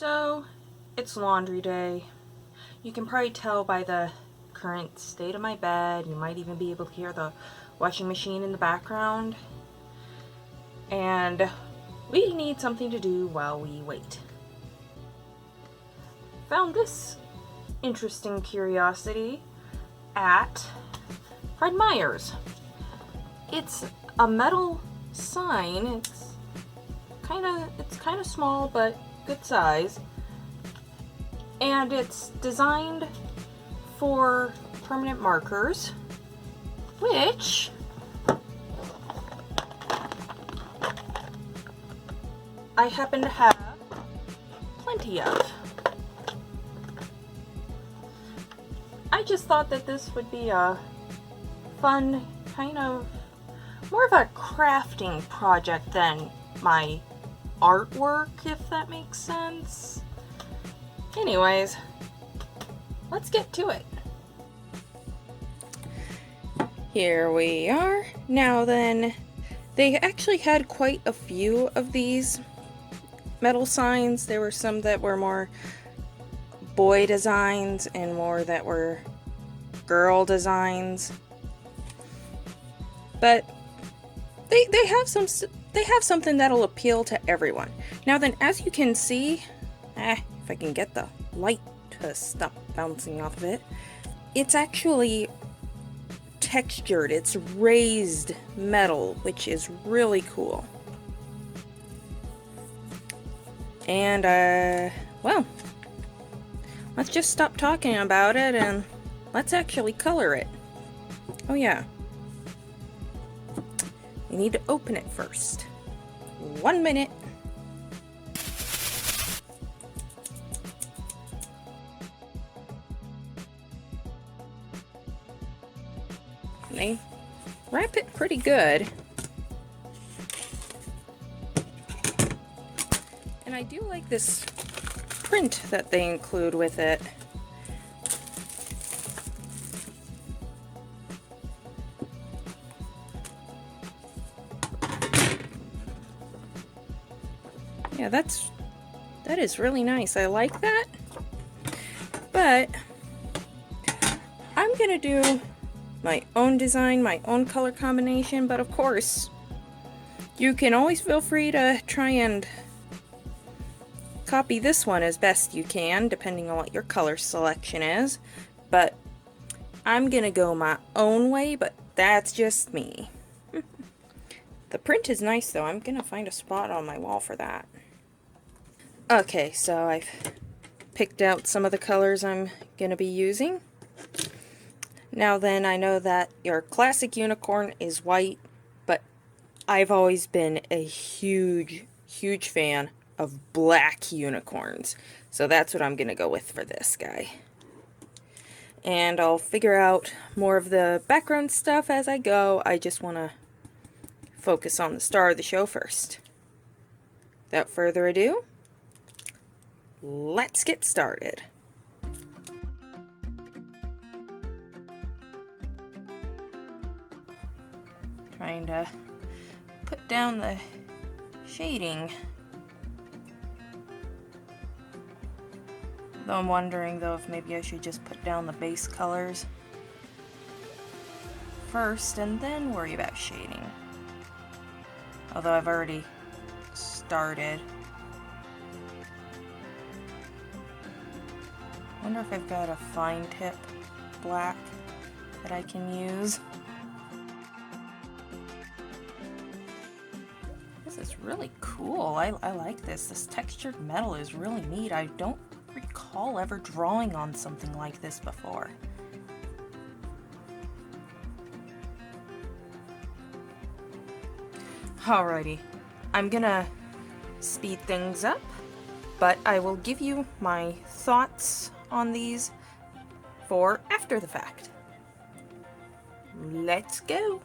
So, it's laundry day. You can probably tell by the current state of my bed. You might even be able to hear the washing machine in the background. And we need something to do while we wait. Found this interesting curiosity at Fred Meyer's. It's a metal sign. It's kind of small, but good size. And it's designed for permanent markers, which I happen to have plenty of. I just thought that this would be a fun, kind of more of a crafting project than my artwork, if that makes sense. Anyways, let's get to it. Here we are. Now then, they actually had quite a few of these metal signs. There were some that were more boy designs and more that were girl designs. But they have something that'll appeal to everyone. Now then, as you can see, if I can get the light to stop bouncing off of it, it's actually textured. It's raised metal, which is really cool. And well, let's just stop talking about it and let's actually color it. Oh yeah, you need to open it first. 1 minute. They wrap it pretty good. And I do like this print that they include with it. Yeah, that is really nice. I like that. But I'm gonna do my own design, my own color combination, but of course, you can always feel free to try and copy this one as best you can, depending on what your color selection is. But I'm gonna go my own way, but that's just me. The print is nice though. I'm gonna find a spot on my wall for that. Okay, so I've picked out some of the colors I'm gonna be using. Now then, I know that your classic unicorn is white, but I've always been a huge fan of black unicorns. So that's what I'm gonna go with for this guy. And I'll figure out more of the background stuff as I go. I just want to focus on the star of the show first. Without further ado, let's get started. Trying to put down the shading. Though I'm wondering though if maybe I should just put down the base colors first and then worry about shading. Although I've already started. I wonder if I've got a fine tip black that I can use. This is really cool. I like this. This textured metal is really neat. I don't recall ever drawing on something like this before. Alrighty, I'm gonna speed things up, but I will give you my thoughts on these for after the fact. Let's go!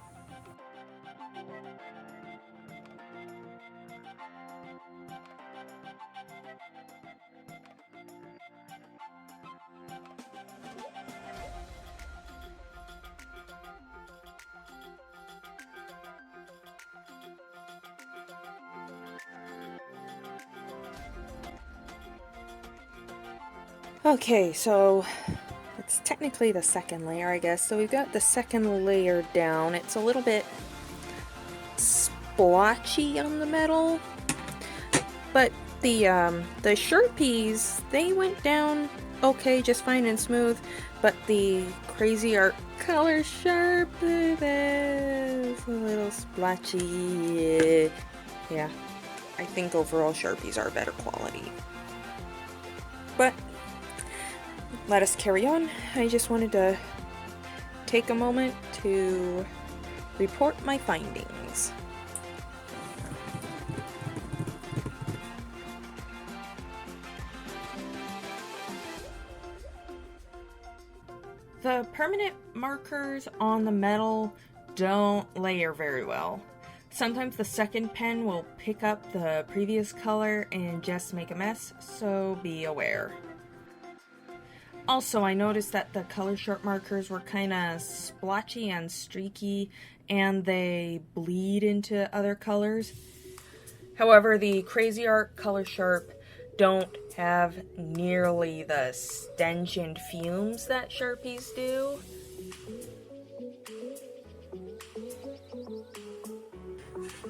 Okay, so it's technically the second layer, I guess. So we've got the second layer down. It's a little bit splotchy on the metal, but the Sharpies, they went down okay, just fine and smooth, but the cra-z-art Colorsharp, that's a little splotchy. Yeah, I think overall Sharpies are better quality. But let us carry on. I just wanted to take a moment to report my findings. The permanent markers on the metal don't layer very well. Sometimes the second pen will pick up the previous color and just make a mess, so be aware. Also, I noticed that the Colorsharp markers were kind of splotchy and streaky, and they bleed into other colors. However, the cra-z-art Colorsharp don't have nearly the stench and fumes that Sharpies do.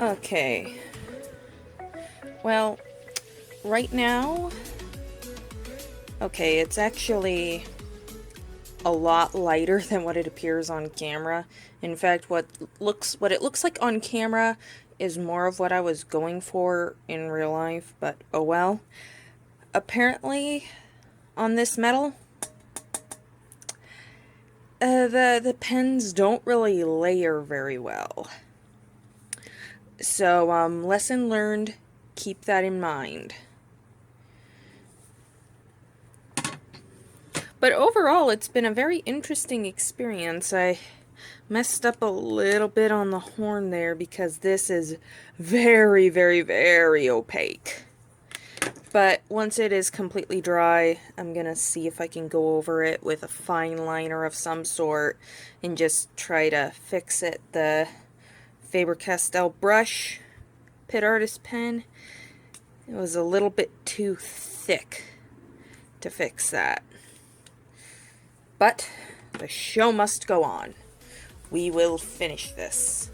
Okay. Well, right now, okay, it's actually a lot lighter than what it appears on camera. In fact, what it looks like on camera is more of what I was going for in real life, but oh well. Apparently, on this metal, the pens don't really layer very well. So, lesson learned, keep that in mind. But overall, it's been a very interesting experience. I messed up a little bit on the horn there because this is very, very, very opaque. But once it is completely dry, I'm going to see if I can go over it with a fine liner of some sort and just try to fix it. The Faber-Castell brush, Pit Artist pen, it was a little bit too thick to fix that. But the show must go on. We will finish this.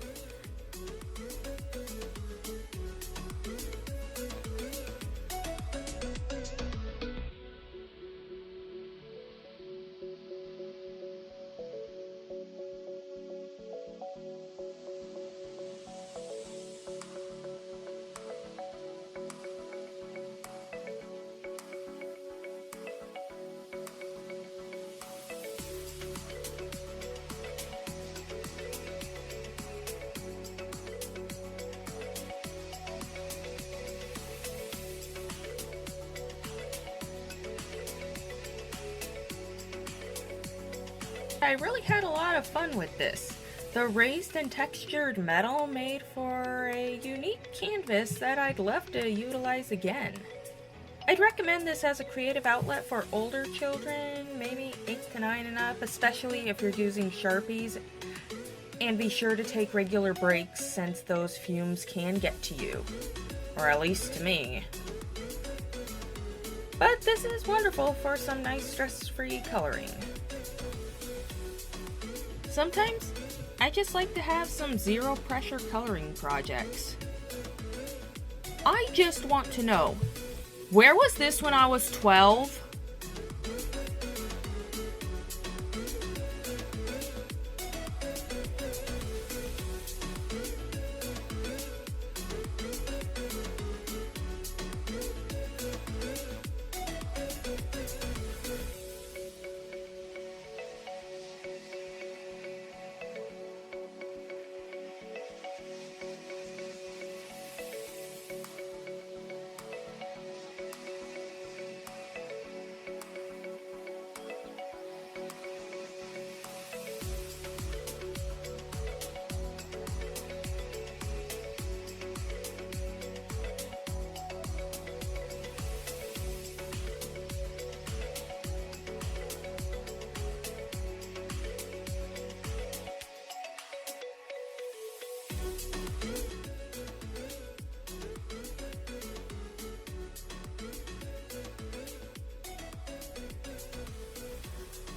I really had a lot of fun with this. The raised and textured metal made for a unique canvas that I'd love to utilize again. I'd recommend this as a creative outlet for older children, maybe 8 to 9 and up, especially if you're using Sharpies. And be sure to take regular breaks since those fumes can get to you. Or at least to me. But this is wonderful for some nice stress-free coloring. Sometimes, I just like to have some zero pressure coloring projects. I just want to know, where was this when I was 12?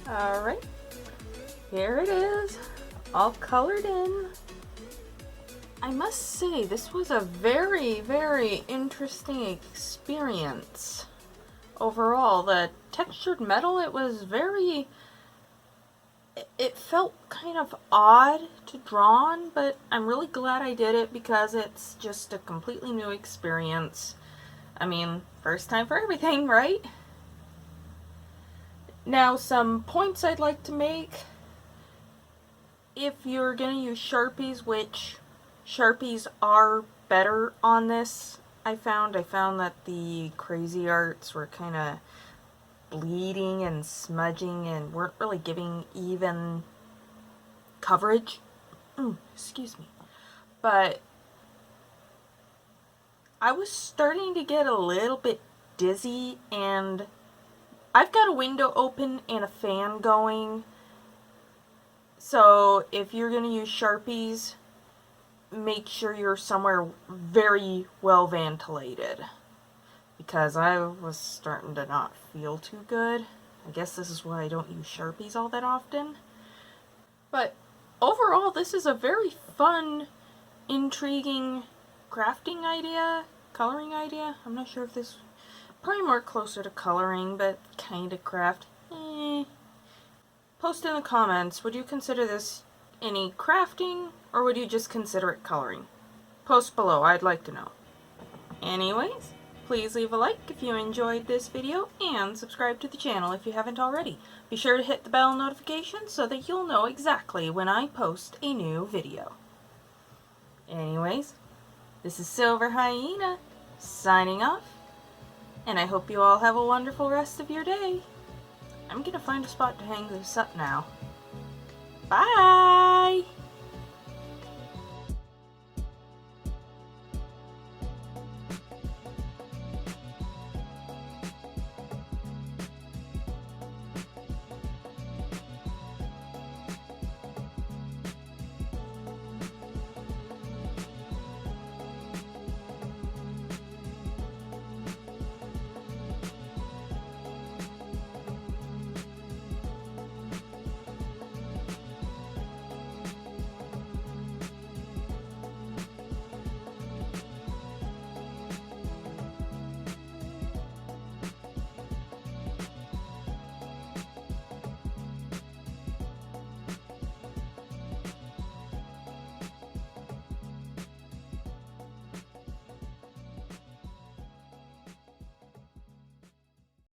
Alright, here it is, all colored in. I must say, this was a very, very interesting experience. Overall, the textured metal, it was very... It felt kind of odd to draw on, but I'm really glad I did it because it's just a completely new experience. I mean, first time for everything, right? Now, some points I'd like to make. If you're going to use Sharpies, which Sharpies are better on this, I found that the cra-z-arts were kind of bleeding and smudging and weren't really giving even coverage. Excuse me. But I was starting to get a little bit dizzy, and I've got a window open and a fan going. So if you're going to use Sharpies, make sure you're somewhere very well ventilated, because I was starting to not feel too good. I guess this is why I don't use Sharpies all that often. But overall, this is a very fun, intriguing crafting idea, coloring idea. I'm not sure if this, probably more closer to coloring, but kind of craft. Post in the comments, would you consider this any crafting, or would you just consider it coloring? Post below, I'd like to know. Anyways, please leave a like if you enjoyed this video, and subscribe to the channel if you haven't already. Be sure to hit the bell notification so that you'll know exactly when I post a new video. Anyways, this is SilverHyena signing off, and I hope you all have a wonderful rest of your day. I'm gonna find a spot to hang this up now. Bye!